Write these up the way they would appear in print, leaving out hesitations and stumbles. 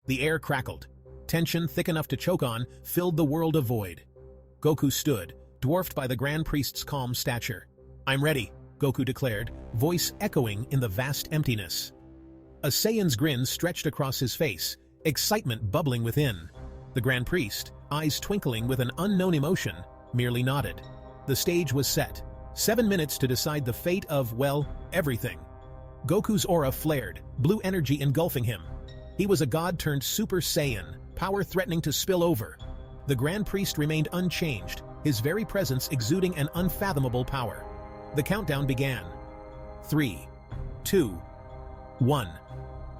The air crackled. Tension, thick enough to choke on, filled the world of void. Goku stood, dwarfed by the Grand Priest's calm stature. "I'm ready," Goku declared, voice echoing in the vast emptiness. A Saiyan's grin stretched across his face, excitement bubbling within. The Grand Priest, eyes twinkling with an unknown emotion, merely nodded. The stage was set. 7 minutes to decide the fate of, well, everything. Goku's aura flared, blue energy engulfing him. He was a god turned Super Saiyan, power threatening to spill over. The Grand Priest remained unchanged, his very presence exuding an unfathomable power. The countdown began. 3, 2, 1.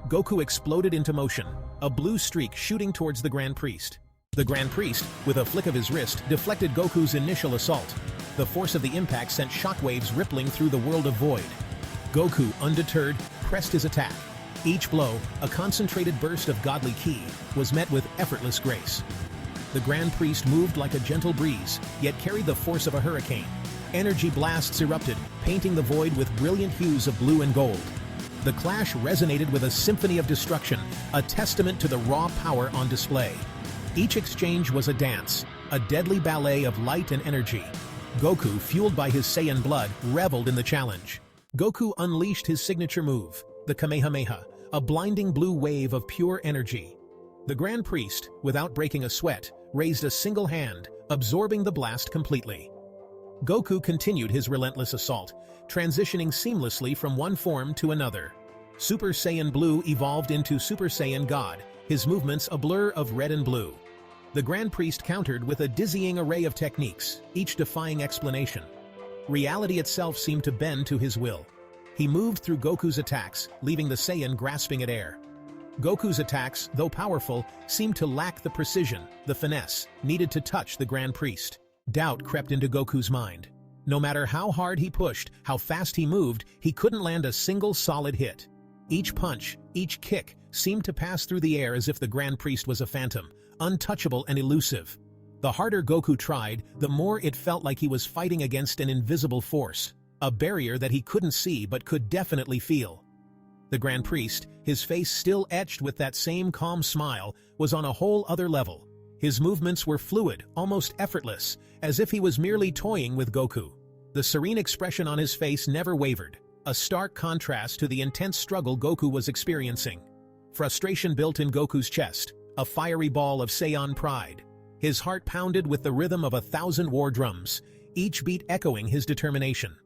Goku exploded into motion, a blue streak shooting towards the Grand Priest. The Grand Priest, with a flick of his wrist, deflected Goku's initial assault. The force of the impact sent shockwaves rippling through the world of void. Goku, undeterred, pressed his attack. Each blow, a concentrated burst of godly ki, was met with effortless grace. The Grand Priest moved like a gentle breeze, yet carried the force of a hurricane. Energy blasts erupted, painting the void with brilliant hues of blue and gold. The clash resonated with a symphony of destruction, a testament to the raw power on display. Each exchange was a dance, a deadly ballet of light and energy. Goku, fueled by his Saiyan blood, reveled in the challenge. Goku unleashed his signature move, the Kamehameha, a blinding blue wave of pure energy. The Grand Priest, without breaking a sweat, raised a single hand, absorbing the blast completely. Goku continued his relentless assault, transitioning seamlessly from one form to another. Super Saiyan Blue evolved into Super Saiyan God, his movements a blur of red and blue. The Grand Priest countered with a dizzying array of techniques, each defying explanation. Reality itself seemed to bend to his will. He moved through Goku's attacks, leaving the Saiyan grasping at air. Goku's attacks, though powerful, seemed to lack the precision, the finesse, needed to touch the Grand Priest. Doubt crept into Goku's mind. No matter how hard he pushed, how fast he moved, he couldn't land a single solid hit. Each punch, each kick, seemed to pass through the air as if the Grand Priest was a phantom, untouchable and elusive. The harder Goku tried, the more it felt like he was fighting against an invisible force, a barrier that he couldn't see but could definitely feel. The Grand Priest, his face still etched with that same calm smile, was on a whole other level. His movements were fluid, almost effortless, as if he was merely toying with Goku. The serene expression on his face never wavered, a stark contrast to the intense struggle Goku was experiencing. Frustration built in Goku's chest, a fiery ball of Saiyan pride. His heart pounded with the rhythm of 1,000 war drums, each beat echoing his determination.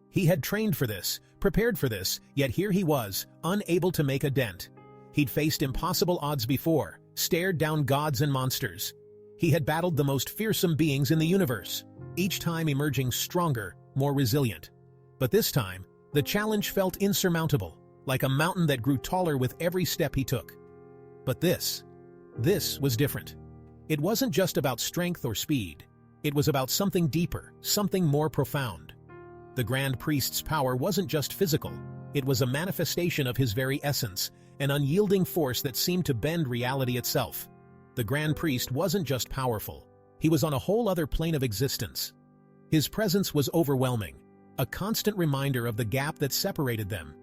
He had trained for this, prepared for this, yet here he was, unable to make a dent. He'd faced impossible odds before, stared down gods and monsters. He had battled the most fearsome beings in the universe, each time emerging stronger, more resilient. But this time, the challenge felt insurmountable, like a mountain that grew taller with every step he took. But this was different. It wasn't just about strength or speed. It was about something deeper, something more profound. The Grand Priest's power wasn't just physical. It was a manifestation of his very essence, an unyielding force that seemed to bend reality itself. The Grand Priest wasn't just powerful. He was on a whole other plane of existence. His presence was overwhelming, a constant reminder of the gap that separated them.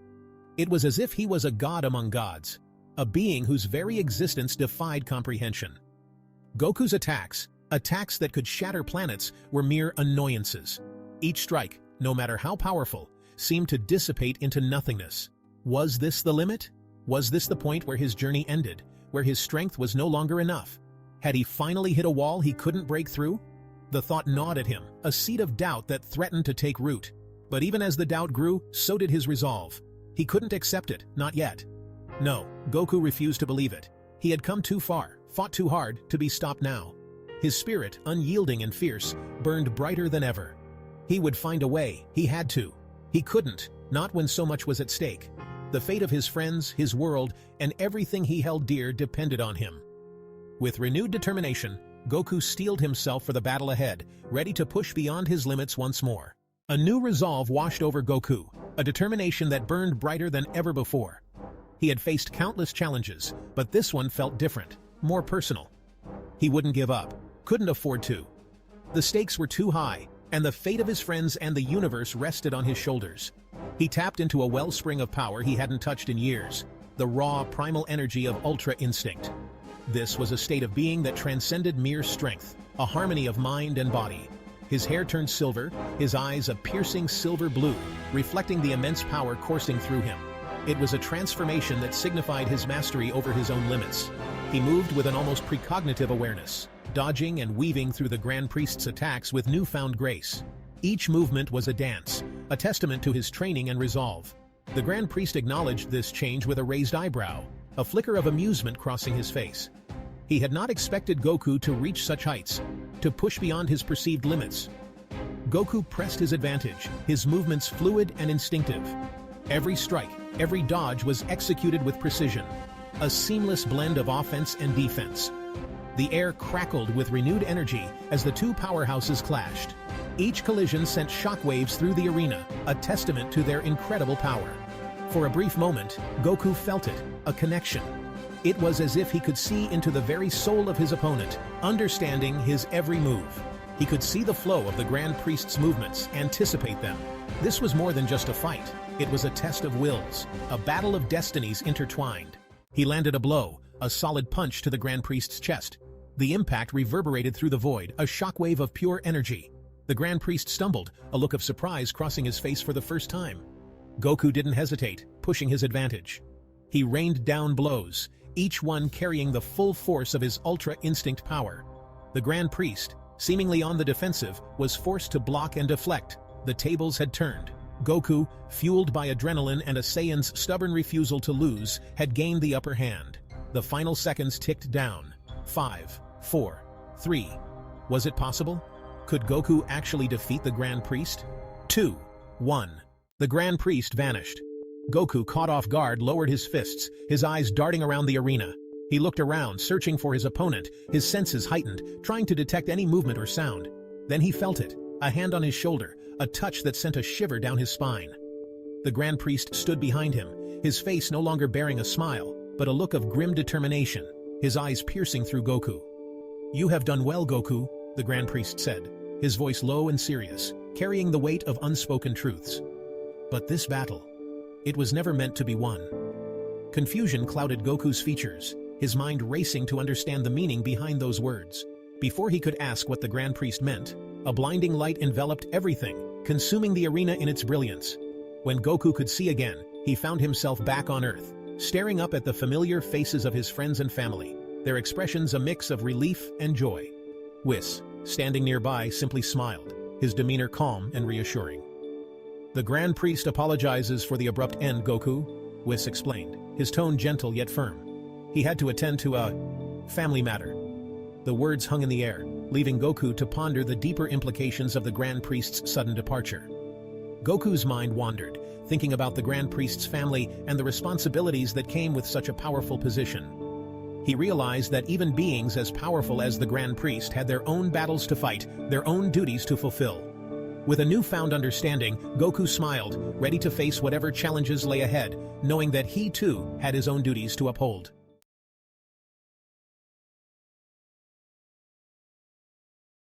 It was as if he was a god among gods, a being whose very existence defied comprehension. Goku's attacks that could shatter planets, were mere annoyances. Each strike, no matter how powerful, seemed to dissipate into nothingness. Was this the limit? Was this the point where his journey ended, where his strength was no longer enough? Had he finally hit a wall he couldn't break through? The thought gnawed at him, a seed of doubt that threatened to take root. But even as the doubt grew, so did his resolve. He couldn't accept it, not yet. No, Goku refused to believe it. He had come too far, fought too hard, to be stopped now. His spirit, unyielding and fierce, burned brighter than ever. He would find a way, he had to. He couldn't, not when so much was at stake. The fate of his friends, his world, and everything he held dear depended on him. With renewed determination, Goku steeled himself for the battle ahead, ready to push beyond his limits once more. A new resolve washed over Goku, a determination that burned brighter than ever before. He had faced countless challenges, but this one felt different, more personal. He wouldn't give up, couldn't afford to. The stakes were too high, and the fate of his friends and the universe rested on his shoulders. He tapped into a wellspring of power he hadn't touched in years, the raw, primal energy of Ultra Instinct. This was a state of being that transcended mere strength, a harmony of mind and body. His hair turned silver, his eyes a piercing silver blue, reflecting the immense power coursing through him. It was a transformation that signified his mastery over his own limits. He moved with an almost precognitive awareness, dodging and weaving through the Grand Priest's attacks with newfound grace. Each movement was a dance, a testament to his training and resolve. The Grand Priest acknowledged this change with a raised eyebrow, a flicker of amusement crossing his face. He had not expected Goku to reach such heights, to push beyond his perceived limits. Goku pressed his advantage, his movements fluid and instinctive. Every strike, every dodge was executed with precision, a seamless blend of offense and defense. The air crackled with renewed energy as the two powerhouses clashed. Each collision sent shockwaves through the arena, a testament to their incredible power. For a brief moment, Goku felt it, a connection. It was as if he could see into the very soul of his opponent, understanding his every move. He could see the flow of the Grand Priest's movements, anticipate them. This was more than just a fight. It was a test of wills, a battle of destinies intertwined. He landed a blow, a solid punch to the Grand Priest's chest. The impact reverberated through the void, a shockwave of pure energy. The Grand Priest stumbled, a look of surprise crossing his face for the first time. Goku didn't hesitate, pushing his advantage. He rained down blows, each one carrying the full force of his ultra-instinct power. The Grand Priest, seemingly on the defensive, was forced to block and deflect. The tables had turned. Goku, fueled by adrenaline and a Saiyan's stubborn refusal to lose, had gained the upper hand. The final seconds ticked down. 5, 4, 3. Was it possible? Could Goku actually defeat the Grand Priest? 2, 1. The Grand Priest vanished. Goku, caught off guard, lowered his fists, his eyes darting around the arena. He looked around, searching for his opponent, his senses heightened, trying to detect any movement or sound. Then he felt it, a hand on his shoulder, a touch that sent a shiver down his spine. The Grand Priest stood behind him, his face no longer bearing a smile, but a look of grim determination, his eyes piercing through Goku. "You have done well, Goku," the Grand Priest said, his voice low and serious, carrying the weight of unspoken truths. But this battle, it was never meant to be won. Confusion clouded Goku's features, his mind racing to understand the meaning behind those words. Before he could ask what the Grand Priest meant, a blinding light enveloped everything, consuming the arena in its brilliance. When Goku could see again, he found himself back on Earth, staring up at the familiar faces of his friends and family, their expressions a mix of relief and joy. Whis, standing nearby, simply smiled, his demeanor calm and reassuring. "The Grand Priest apologizes for the abrupt end, Goku," Whis explained, his tone gentle yet firm. "He had to attend to a family matter." The words hung in the air, leaving Goku to ponder the deeper implications of the Grand Priest's sudden departure. Goku's mind wandered, thinking about the Grand Priest's family and the responsibilities that came with such a powerful position. He realized that even beings as powerful as the Grand Priest had their own battles to fight, their own duties to fulfill. With a newfound understanding, Goku smiled, ready to face whatever challenges lay ahead, knowing that he too had his own duties to uphold.